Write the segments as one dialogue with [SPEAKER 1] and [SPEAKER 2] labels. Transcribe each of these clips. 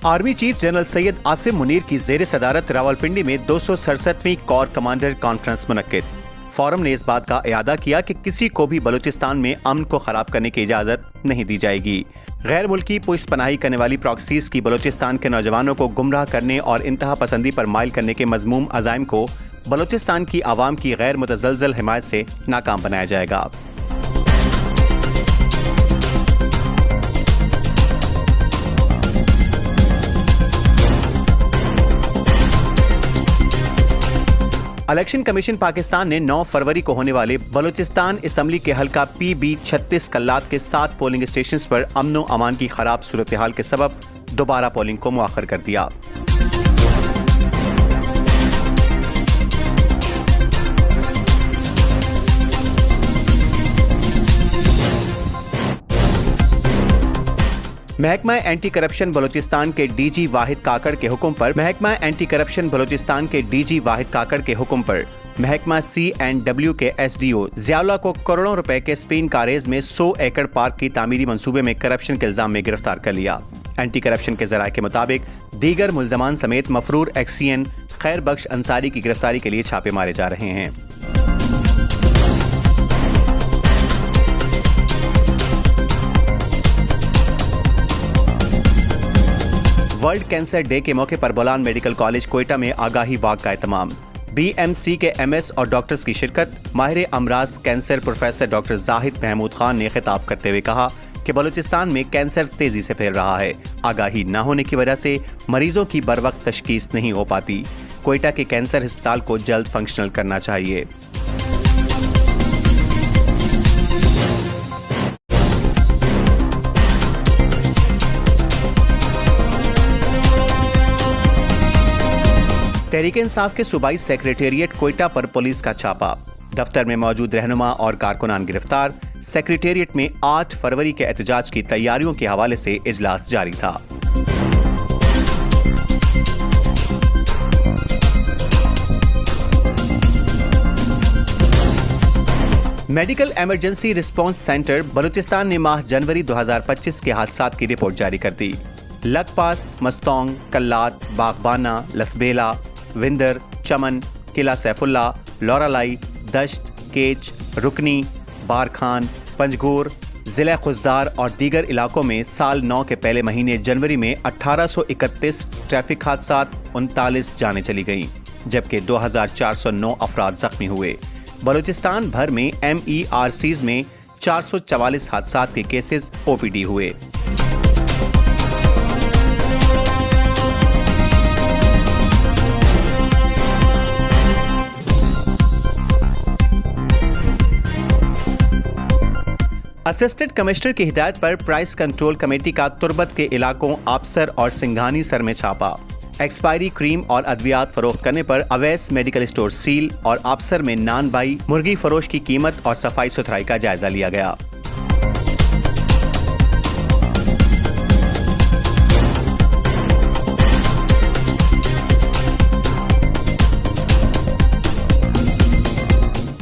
[SPEAKER 1] Army chief general Syed Asim Munir की जेर सदारत रावलपिंडी में 267वीं कोर कमांडर कॉन्फ्रेंस मुनक्किद। फोरम ने इस बात का इयादा किया कि किसी को भी बलूचिस्तान में अमन को खराब करने की इजाजत नहीं दी जाएगी। गैर मुल्की पुष्ट पनाही करने वाली प्रॉक्सीज की बलूचिस्तान के नौजवानों को गुमराह करने और इंतहा पसंदी पर माइल करने के मजमूम अज़ाइम को बलूचिस्तान की आवाम की गैर मुतज़लज़ल हिमायत से नाकाम बनाया जाएगा। इलेक्शन कमीशन पाकिस्तान ने 9 फरवरी को होने वाले बलूचिस्तान असम्बली के हल्का PB 36 कल्लात के 7 पोलिंग स्टेशंस पर अमन व अमान की खराब सूरत हाल के सबब दोबारा पोलिंग को मुअख्खर कर दिया। महकमा एंटी करप्शन बलूचिस्तान के DG वाहिद काकड़ के हुक्म पर महकमा C&W के SDO ज़ियाउल्लाह को करोड़ों रुपए के स्पेन कारेज में 100 एकड़ पार्क की तामीरी मंसूबे में करप्शन के इल्जाम में गिरफ्तार कर लिया। एंटी करप्शन के जराये के मुताबिक दीगर मुल्जमान समेत मफरूर एक्सियन खैर बख्श अंसारी की गिरफ्तारी के लिए छापे मारे जा रहे हैं। वर्ल्ड कैंसर डे के मौके पर बोलान मेडिकल कॉलेज कोयटा में आगाही वाक का एहतमाम। BMC के MS और डॉक्टर्स की शिरकत। माहिर अमराज cancer professor doctor Zahid Mahmood Khan ने खिताब करते हुए कहा कि बलूचिस्तान में कैंसर तेजी से फैल रहा है। आगाही न होने की वजह से मरीजों की बरवक्त तशखीस नहीं हो पाती। कोयटा के कैंसर अस्पताल को जल्द फंक्शनल करना चाहिए। तहरीक-ए-इंसाफ के सूबाई सेक्रेटेरिएट कोयटा पर पुलिस का छापा। दफ्तर में मौजूद रहनुमा और कारकुनान गिरफ्तार। सेक्रेटेरिएट में 8 फरवरी के एहतजाज की तैयारियों के हवाले से इजलास जारी था। Medical emergency response centre Balochistan ने माह जनवरी 2025 के हादसात की रिपोर्ट जारी कर दी। लकपास, मस्तोंग, कल्लात, बागबाना, लसबेला, विंदर, चमन, किला सैफुल्ला, लौरालाई, दश्त, केच, रुकनी, बारखान, पंजगोर, जिला खुजदार और दीगर इलाकों में साल 9 के पहले महीने जनवरी में 1831 ट्रैफिक हादसात, 39 जानें चली गईं, जबकि 2409 अफराद जख्मी हुए। बलूचिस्तान भर में MERCs में 444 हादसात के केसेस OPD हुए। असिस्टेंट कमिश्नर की हिदायत पर प्राइस कंट्रोल कमेटी का तुर्बत के इलाकों आबसर और सिंघानी सर में छापा। एक्सपायरी क्रीम और अद्वियात फरोख्त करने पर अवैस मेडिकल स्टोर सील और आबसर में नान बाई मुर्गी फरोश की कीमत और सफाई सुथराई का जायजा लिया गया।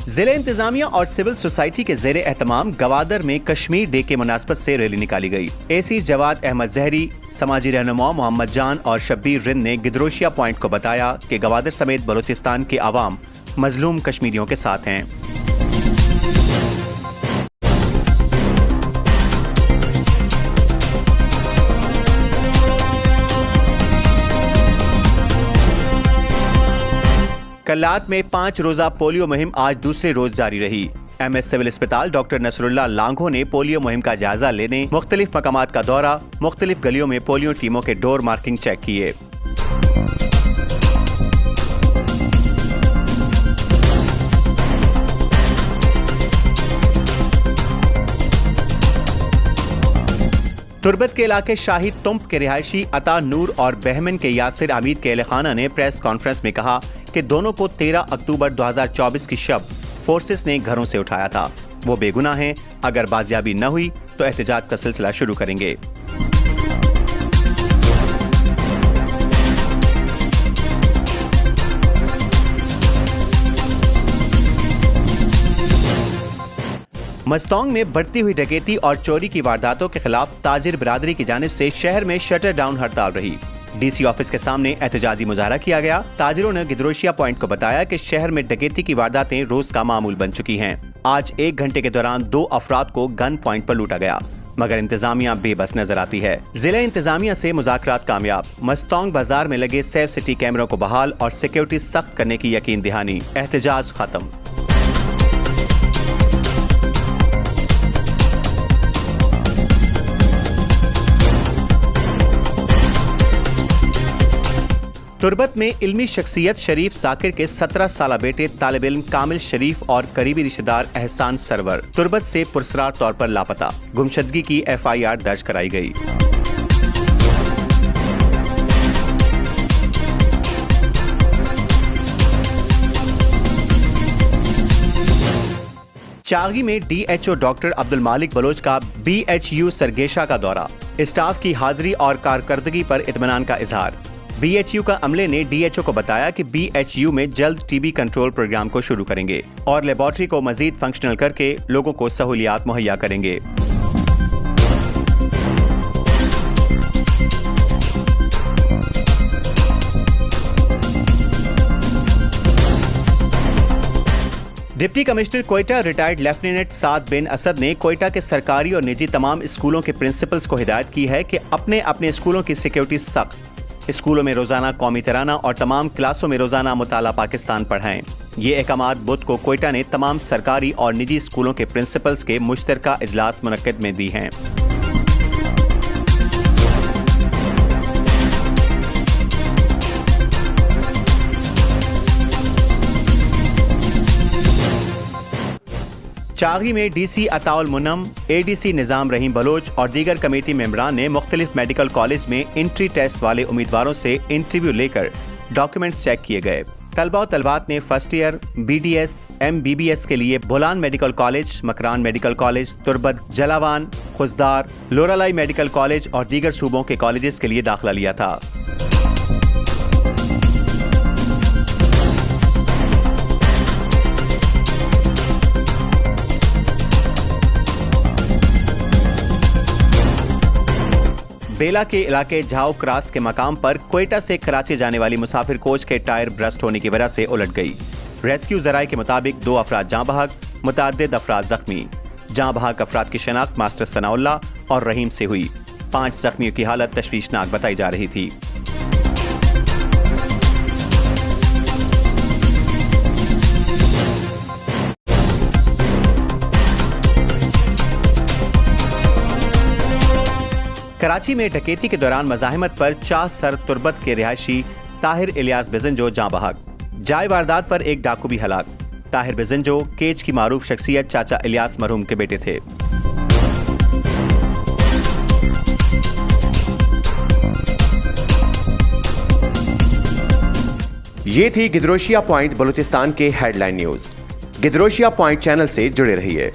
[SPEAKER 1] जिले इंतजामिया और सिविल सोसाइटी के जेरे एहतमाम गवादर में कश्मीर डे के मुनासबत से रैली निकाली गई। AC जवाद अहमद जहरी, समाजी रहनुमा मोहम्मद जान और शब्बीर रिंद ने गिदरोशिया पॉइंट को बताया कि गवादर समेत बलूचिस्तान के अवाम मजलूम कश्मीरियों के साथ हैं। कल्लात में 5 रोजा पोलियो मुहिम आज दूसरे रोज जारी रही। MS सिविल अस्पताल डॉक्टर नसरुल्लाह लांघो ने पोलियो मुहिम का जायजा लेने मुख्तलिफ मकामात का दौरा, मुख्तलिफ गलियों में पोलियो टीमों के डोर मार्किंग चेक किए। तुर्बत के इलाके शाही तुम्प के रिहायशी अता नूर और बहमन के यासिर हमीद के एहलखाना ने प्रेस कॉन्फ्रेंस में कहा कि दोनों को 13 अक्टूबर 2024 की शब फोर्सेस ने घरों से उठाया था। वो बेगुनाह हैं। अगर बाजियाबी न हुई तो एहतजाज का सिलसिला शुरू करेंगे। मस्तोंग में बढ़ती हुई डकैती और चोरी की वारदातों के खिलाफ ताजिर बिरादरी की जानिब से शहर में शटर डाउन हड़ताल रही। डीसी ऑफिस के सामने एहतजाजी मुजाहरा किया गया। ताजिरों ने गिदरोशिया पॉइंट को बताया कि शहर में डकैती की वारदातें रोज का मामूल बन चुकी हैं। आज 1 घंटे के दौरान 2 अफराद को गन पॉइंट पर लूटा गया, मगर इंतजामिया बेबस नजर आती है। जिला इंतजामिया से मुज़ाकरात कामयाब। मस्तोंग बाजार में लगे सेफ सिटी कैमरों को बहाल और सिक्योरिटी सख्त करने की यकीन दहानी। एहतजाज खत्म। तुर्बत में इल्मी शख्सियत शरीफ साकिर के 17 साला बेटे तालिब इल्म कामिल शरीफ और करीबी रिश्तेदार एहसान सरवर तुर्बत से पुरस्रार तौर पर लापता। गुमशदगी की FIR दर्ज कराई गई। चागी में DHO डॉक्टर अब्दुल मालिक बलोच का BHU सरगेशा का दौरा। स्टाफ की हाजिरी और कारकर्दगी पर इत्मीनान का इजहार। BHU का अमले ने DHO को बताया कि BHU में जल्द TB कंट्रोल प्रोग्राम को शुरू करेंगे और लेबोरेटरी को मजीद फंक्शनल करके लोगों को सहूलियात मुहैया करेंगे। Deputy commissioner Quetta retired lieutenant Saad bin Asad ने कोयटा के सरकारी और निजी तमाम स्कूलों के प्रिंसिपल्स को हिदायत की है कि अपने अपने स्कूलों की सिक्योरिटी सख्त, स्कूलों में रोजाना कौमी तराना और तमाम क्लासों में रोजाना मुताला पाकिस्तान पढ़ाएं। ये अहकामात बुध को कोयटा ने तमाम सरकारी और निजी स्कूलों के प्रिंसिपल्स के मुश्तरका इजलास मुनक्किद में दी हैं। चागी में DC अताउल मुनम, ADC निजाम रहीम बलोच और दीगर कमेटी मेंबरान ने मुख्तलिफ मेडिकल कॉलेज में एंट्री टेस्ट वाले उम्मीदवारों से इंटरव्यू लेकर डॉक्यूमेंट्स चेक किए गए। तलबा और तलबात ने फर्स्ट ईयर BDS MBBS के लिए Bolan medical college, Makran medical college, Turbat, Jhalawan, Khuzdar, Loralai medical college और दीगर सूबों के कॉलेजेस के लिए दाखिला लिया था। बेला के इलाके झाओ क्रॉस के मकाम पर कोयटा से कराची जाने वाली मुसाफिर कोच के टायर ब्रस्ट होने की वजह से उलट गई। रेस्क्यू जराये के मुताबिक 2 अफराद जाँ बहक, मुतअद्दिद अफराद जख्मी। जाँ बहक अफराद की शनाख्त मास्टर सनाउल्लाह और रहीम से हुई। 5 जख्मियों की हालत तशवीशनाक बताई जा रही थी। कराची में डकैती के दौरान मज़ाहिमत पर चाह सर तुर्बत के रिहायशी ताहिर इलियास बिजंजो जाँ बहक। जाए वारदात पर एक डाकू भी हलाक। ताहिर बिजंजो केज की मारूफ शख्सियत चाचा इलियास मरहूम के बेटे थे। ये थी गिदरोशिया पॉइंट बलूचिस्तान के हेडलाइन न्यूज। गिदरोशिया पॉइंट चैनल से जुड़े रहिए।